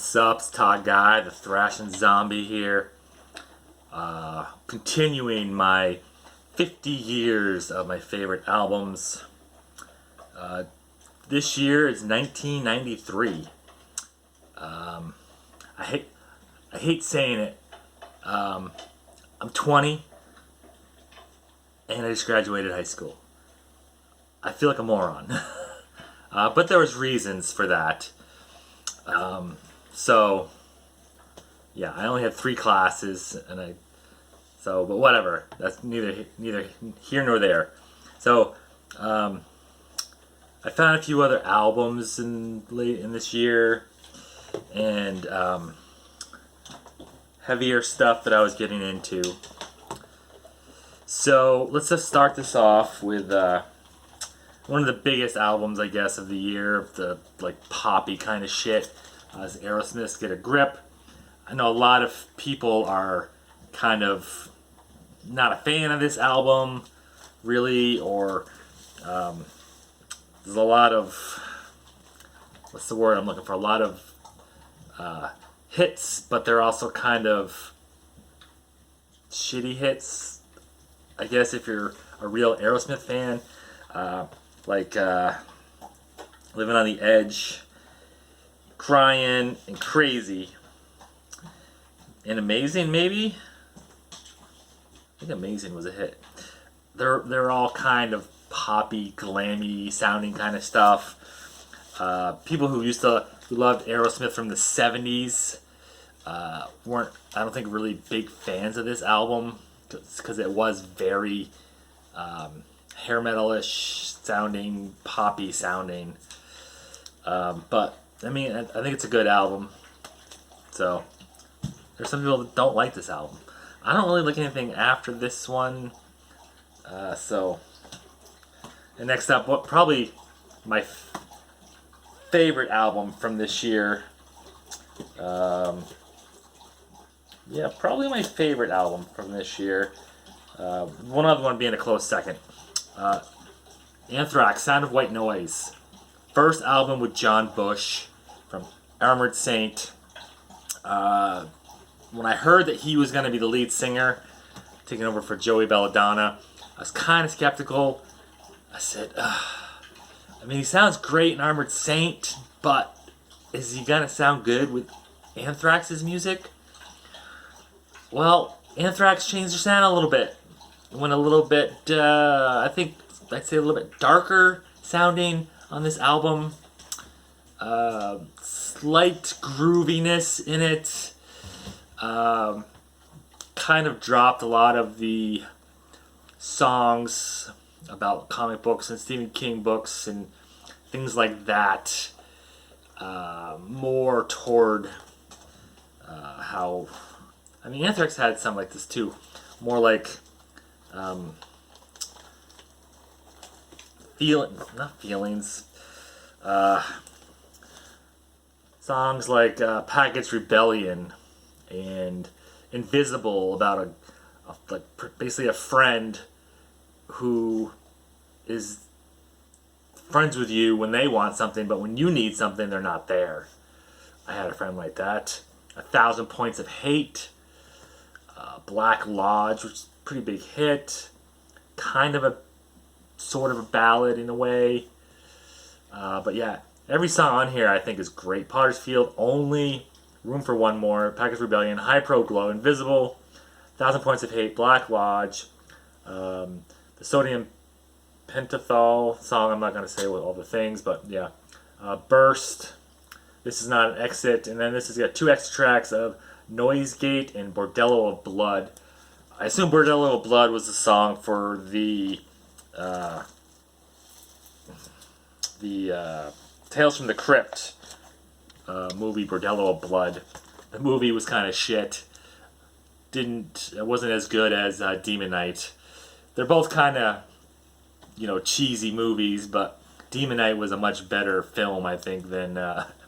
What's up? It's Todd Guy, the Thrashing Zombie here. Continuing my 50 years of my favorite albums. This year is 1993. I hate saying it. I'm 20 and I just graduated high school. I feel like a moron. But there was reasons for that. So, yeah, I only had 3 classes, but whatever. That's neither here nor there. So, I found a few other albums in this year, and heavier stuff that I was getting into. So let's just start this off with one of the biggest albums, I guess, of the year, of the poppy kind of shit. Is Aerosmith's Get a Grip. I know a lot of people are kind of not a fan of this album, really, or there's a lot of, what's the word I'm looking for? A lot of hits, but they're also kind of shitty hits, I guess, if you're a real Aerosmith fan. Living on the Edge, Crying, and Crazy, and Amazing, maybe? I think Amazing was a hit. They're all kind of poppy, glammy sounding kind of stuff. People who loved Aerosmith from the 70s weren't, I don't think, really big fans of this album, because it was very hair metal-ish sounding, poppy sounding. But I mean, I think it's a good album. So there's some people that don't like this album. I don't really like anything after this one. And next up, probably my favorite album from this year. Probably my favorite album from this year. One other one being a close second. Anthrax, Sound of White Noise. First album with John Bush from Armored Saint. When I heard that he was going to be the lead singer, taking over for Joey Belladonna, I was kind of skeptical. I said, he sounds great in Armored Saint, but is he going to sound good with Anthrax's music? Well, Anthrax changed their sound a little bit. It went a little bit, I'd say a little bit darker sounding on this album. Slight grooviness in it. Kind of dropped a lot of the songs about comic books and Stephen King books and things like that. More toward Anthrax had some like this too. More like songs like Package Rebellion and Invisible, about basically a friend who is friends with you when they want something, but when you need something, they're not there. I had a friend like that. 1,000 Points of Hate, Black Lodge, which is a pretty big hit, kind of a sort of a ballad in a way. But yeah, every song on here I think is great. Potter's Field, Only, Room for One More, Package Rebellion, High Pro Glow, Invisible, 1,000 Points of Hate, Black Lodge, the Sodium Pentothal song, I'm not going to say all the things, but yeah. Burst, This Is Not an Exit, and then this has got 2 extra tracks of Noise Gate and Bordello of Blood. I assume Bordello of Blood was the song for the Tales from the Crypt movie, Bordello of Blood. The movie was kind of shit. It wasn't as good as Demon Knight. They're both kind of, cheesy movies, but Demon Knight was a much better film, I think, than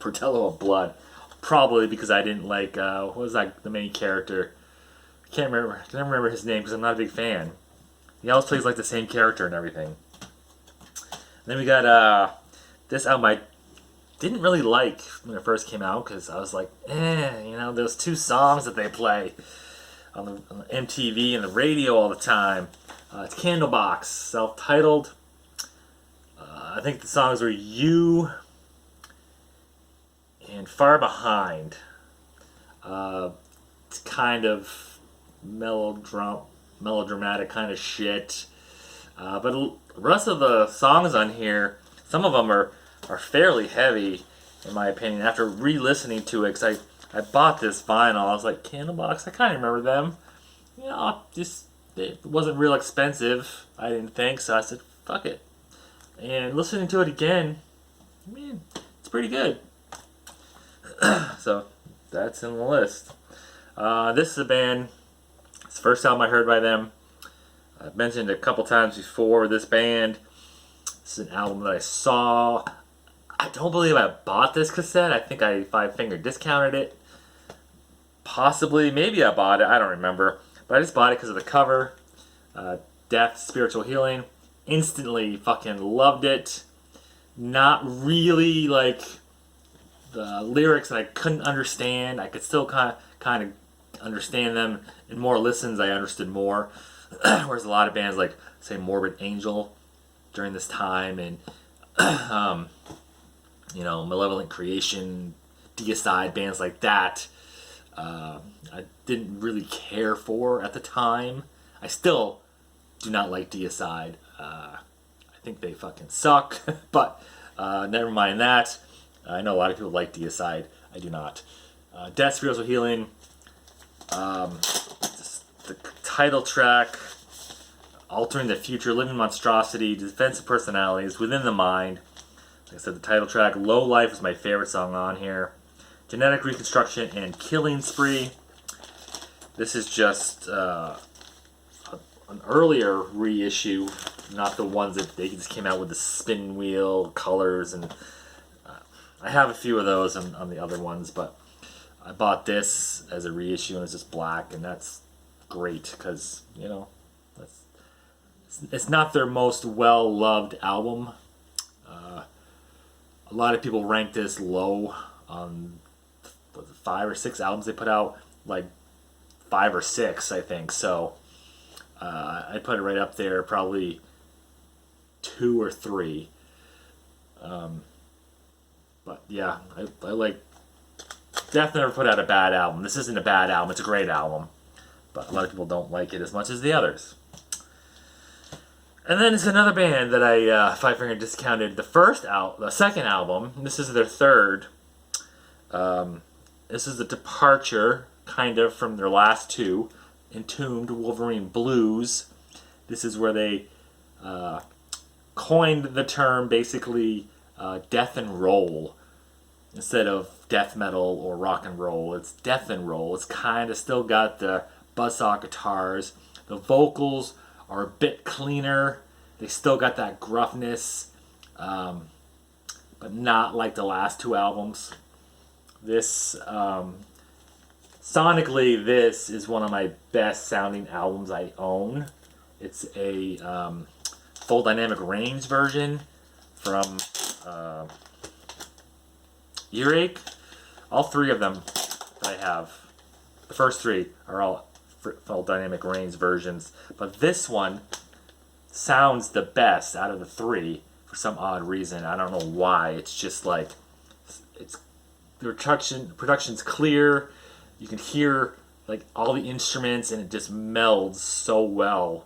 Bordello of Blood. Probably because I didn't like, what was the main character? I can't remember his name because I'm not a big fan. He always plays the same character and everything. And then we got this album. didn't really like when it first came out because I was like, those two songs that they play on the MTV and the radio all the time. It's Candlebox, self-titled. I think the songs were You and Far Behind. It's kind of melodramatic kind of shit. But the rest of the songs on here, some of them are fairly heavy, in my opinion. After re-listening to it, because I bought this vinyl, I was like, Candlebox, I kind of remember them. It wasn't real expensive, I didn't think, so I said, fuck it. And listening to it again, man, it's pretty good. So, that's in the list. This is a band, it's the first album I heard by them. I've mentioned a couple times before this band. This is an album that I saw. I don't believe I bought this cassette. I think I five-finger discounted it. Possibly, maybe I bought it. I don't remember. But I just bought it because of the cover. Death, Spiritual Healing. Instantly fucking loved it. Not really like the lyrics that I couldn't understand. I could still kind of understand them. In more listens, I understood more. Whereas a lot of bands like, say, Morbid Angel during this time, and Malevolent Creation, Deicide, bands like that, I didn't really care for at the time. I still do not like Deicide. I think they fucking suck, but never mind that. I know a lot of people like Deicide. I do not. Death, Spiritual Healing, the title track, Altering the Future, Living Monstrosity, Defensive Personalities, Within the Mind. Like I said, the title track, Low Life is my favorite song on here. Genetic Reconstruction and Killing Spree. This is just an earlier reissue, not the ones that they just came out with the spin wheel colors, and I have a few of those on the other ones, but I bought this as a reissue and it's just black, and that's great because it's not their most well-loved album. A lot of people rank this low on the 5 or 6 albums they put out, like 5 or 6, I think. So I put it right up there, probably 2 or 3. But yeah, I like. Death never put out a bad album. This isn't a bad album; it's a great album. But a lot of people don't like it as much as the others. And then it's another band that I five-finger discounted the second album. This is their third. This is a departure, kind of, from their last two, Entombed, Wolverine Blues. This is where they coined the term, basically, death and roll. Instead of death metal or rock and roll, it's death and roll. It's kind of still got the buzzsaw guitars. The vocals are a bit cleaner. They still got that gruffness, but not like the last two albums. This, sonically, this is one of my best sounding albums I own. It's a full dynamic range version from Earache. All 3 of them that I have, the first 3 are all full dynamic range versions, but this one sounds the best out of the 3 for some odd reason. I don't know why. It's just like the production's clear. You can hear like all the instruments, and it just melds so well.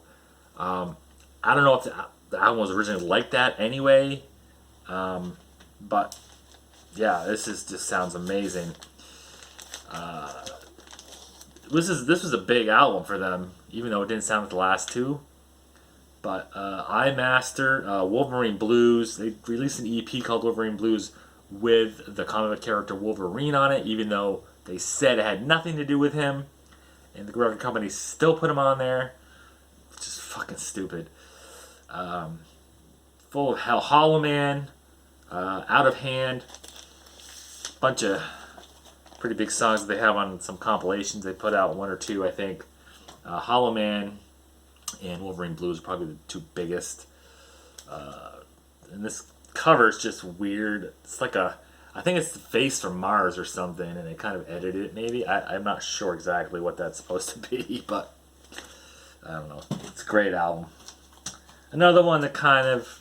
I don't know if the album was originally like that anyway, but yeah, this just sounds amazing. This was a big album for them, even though it didn't sound like the last 2. But iMaster, Wolverine Blues, they released an EP called Wolverine Blues with the comic character Wolverine on it, even though they said it had nothing to do with him. And the record company still put him on there, which is fucking stupid. Full of Hell, Hollow Man, Out of Hand, bunch of pretty big songs that they have on some compilations. They put out 1 or 2, I think. Hollow Man and Wolverine Blues are probably the 2 biggest. And this cover is just weird. It's like a I think it's the face from Mars or something, and they kind of edited it. Maybe I'm not sure exactly what that's supposed to be, but I don't know. It's a great album. Another one that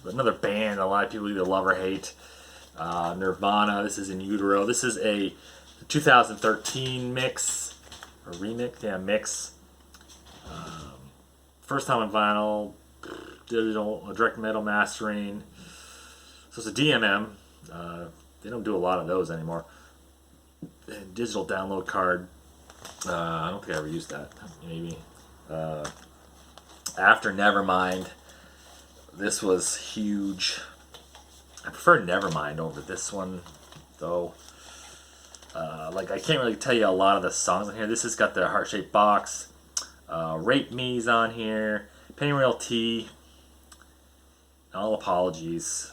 another band a lot of people either love or hate. Nirvana. This is In Utero. This is a 2013 mix or remix. Yeah, mix. First time on vinyl, digital, direct metal mastering. So it's a DMM. They don't do a lot of those anymore. And digital download card. I don't think I ever used that. Maybe. After Nevermind. This was huge. I prefer Nevermind over this one, though. I can't really tell you a lot of the songs on here. This has got the heart-shaped box. Rape Me's on here. Pennyroyal Tea. All Apologies.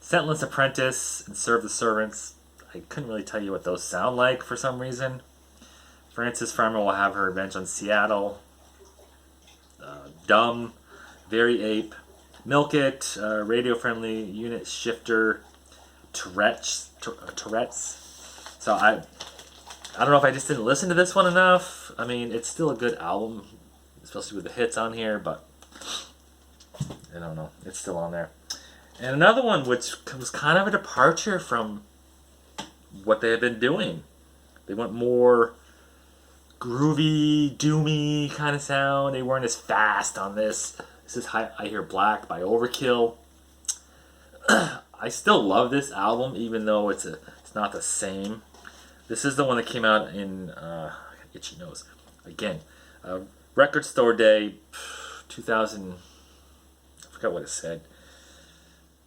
Scentless Apprentice and Serve the Servants. I couldn't really tell you what those sound like for some reason. Frances Farmer Will Have Her Revenge on Seattle. Dumb. Very Ape. Milk It. Radio Friendly. Unit Shifter. Tourette's. So I don't know if I just didn't listen to this one enough. I mean, it's still a good album, especially with the hits on here, but I don't know. It's still on there. And another one which was kind of a departure from what they had been doing. They went more groovy, doomy kind of sound. They weren't as fast on this. This is I Hear Black by Overkill. I still love this album, even though it's not the same. This is the one that came out in itchy nose again. Record Store Day, 2000. I forgot what it said.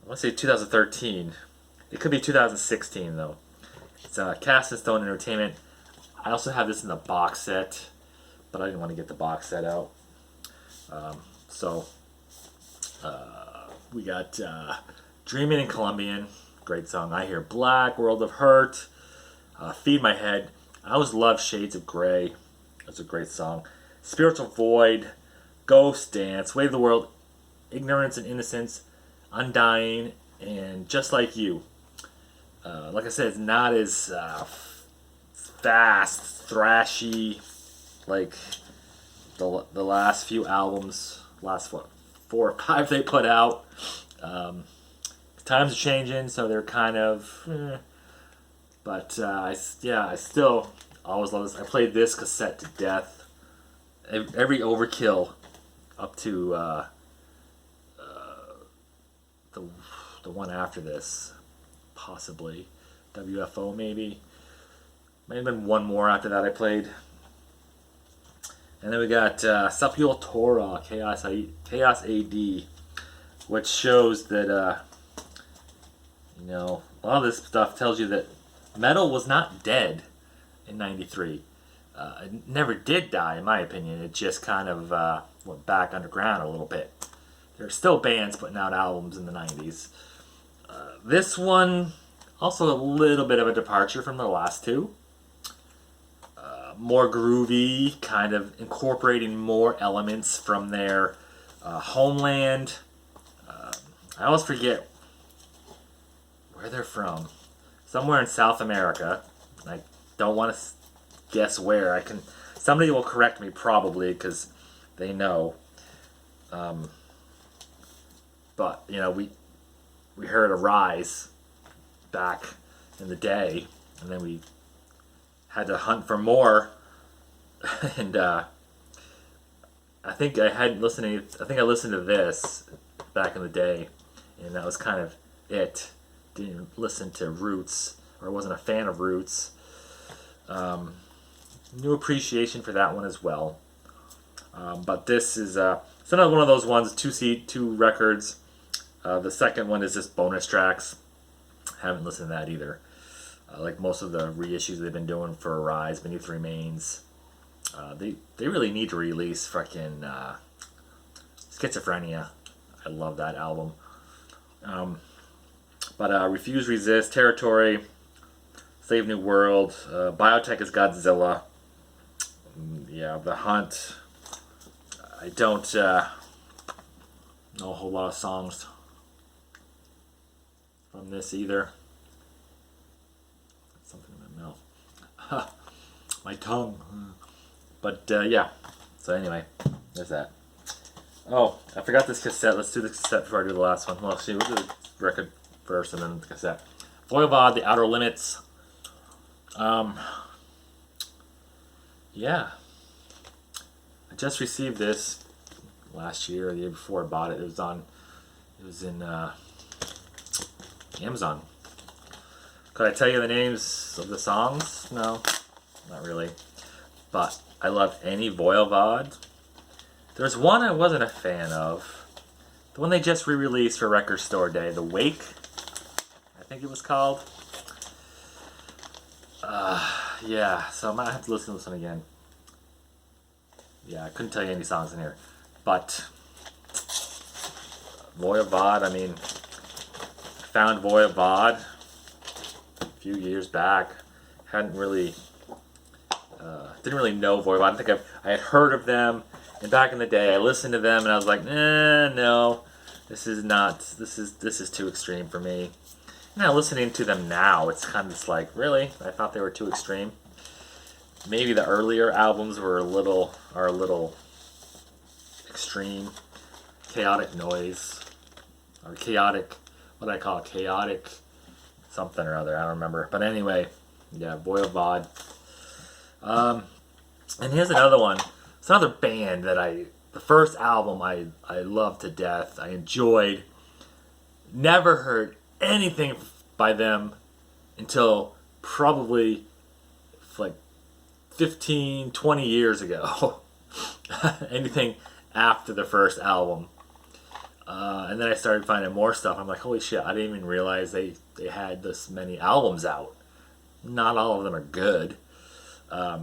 I want to say 2013. It could be 2016 though. It's Cast and Stone Entertainment. I also have this in the box set, but I didn't want to get the box set out. We got Dreaming in Colombian, great song. I Hear Black, World of Hurt, Feed My Head. I always love Shades of Grey. That's a great song. Spiritual Void, Ghost Dance, Way of the World, Ignorance and Innocence, Undying, and Just Like You. Like I said, it's not as fast, thrashy, like the last few albums, last 4 or 5 they put out. Times are changing, so they're kind of, but I still always love this. I played this cassette to death. Every Overkill up to the one after this, possibly WFO maybe. May have been one more after that I played. And then we got Sepultura, Chaos AD, which shows that, a lot of this stuff tells you that metal was not dead in '93. It never did die, in my opinion. It just kind of went back underground a little bit. There are still bands putting out albums in the '90s. This one, also a little bit of a departure from the last two. More groovy, kind of incorporating more elements from their homeland. I always forget where they're from. Somewhere in South America. I don't want to guess where. Somebody will correct me probably because they know. But we heard Arise back in the day, and then we had to hunt for more. And I think I listened to this back in the day, and that was kind of it. Didn't listen to Roots, or wasn't a fan of Roots. New appreciation for that one as well. But this is it's another one of those ones, two records. The second one is just bonus tracks. Haven't listened to that either. Like most of the reissues they've been doing for Arise, Beneath Remains. They really need to release fucking Schizophrenia. I love that album. But Refuse, Resist, Territory, Save New World, Biotech is Godzilla. Yeah, The Hunt. I don't know a whole lot of songs from this either. something in my mouth. My tongue. But yeah. So anyway, there's that. Oh, I forgot this cassette. Let's do the cassette before I do the last one. Well, see, we'll do the record first and then the cassette. Voivod, The Outer Limits. Yeah. I just received this last year or the year before I bought it. It was in Amazon. Could I tell you the names of the songs? No, not really. But I love any Voivod. There's one I wasn't a fan of. The one they just re-released for Record Store Day, The Wake, I think it was called. Yeah, so I might have to listen to this one again. Yeah, I couldn't tell you any songs in here. But Voivod, I mean, I found Voivod a few years back. Hadn't really, didn't really know Voivod. I think I had heard of them, and back in the day, I listened to them, and I was like, no, this is too extreme for me. Now listening to them now, it's kind of just like, really? I thought they were too extreme. Maybe the earlier albums are a little extreme. Chaotic noise, or chaotic, what do I call it? Chaotic something or other, I don't remember. But anyway, yeah, Voivod. And here's another one. It's another band that the first album I loved to death. I enjoyed. Never heard anything by them until probably like 15, 20 years ago. Anything after the first album. And then I started finding more stuff. I'm like, holy shit, I didn't even realize they had this many albums out. Not all of them are good. I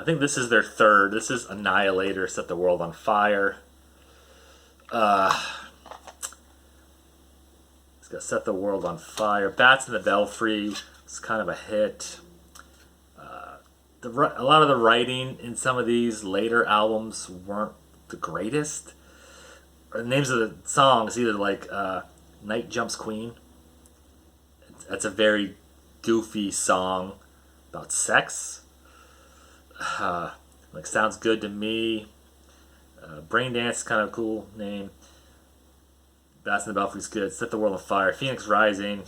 think this is their third. This is Annihilator, Set the World on Fire. It's got Set the World on Fire. Bats in the Belfry. It's kind of a hit. A lot of the writing in some of these later albums weren't the greatest. The names of the songs, either like Night Jumps Queen. That's a very goofy song about sex. Like Sounds Good to Me. Brain Dance is kind of a cool name. Bats in the Belfry's good. Set the World on Fire. Phoenix Rising.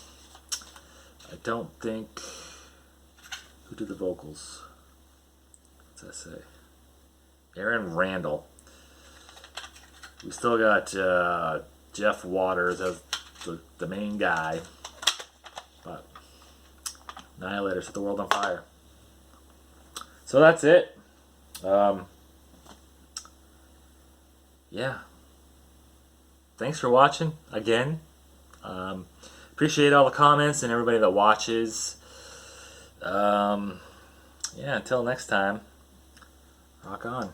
I don't think... Who did the vocals? What's that say? Aaron Randall. We still got Jeff Waters as the main guy. But Annihilator, Set the World on Fire. So that's it. Yeah. Thanks for watching again. Appreciate all the comments and everybody that watches. Yeah, until next time. Rock on.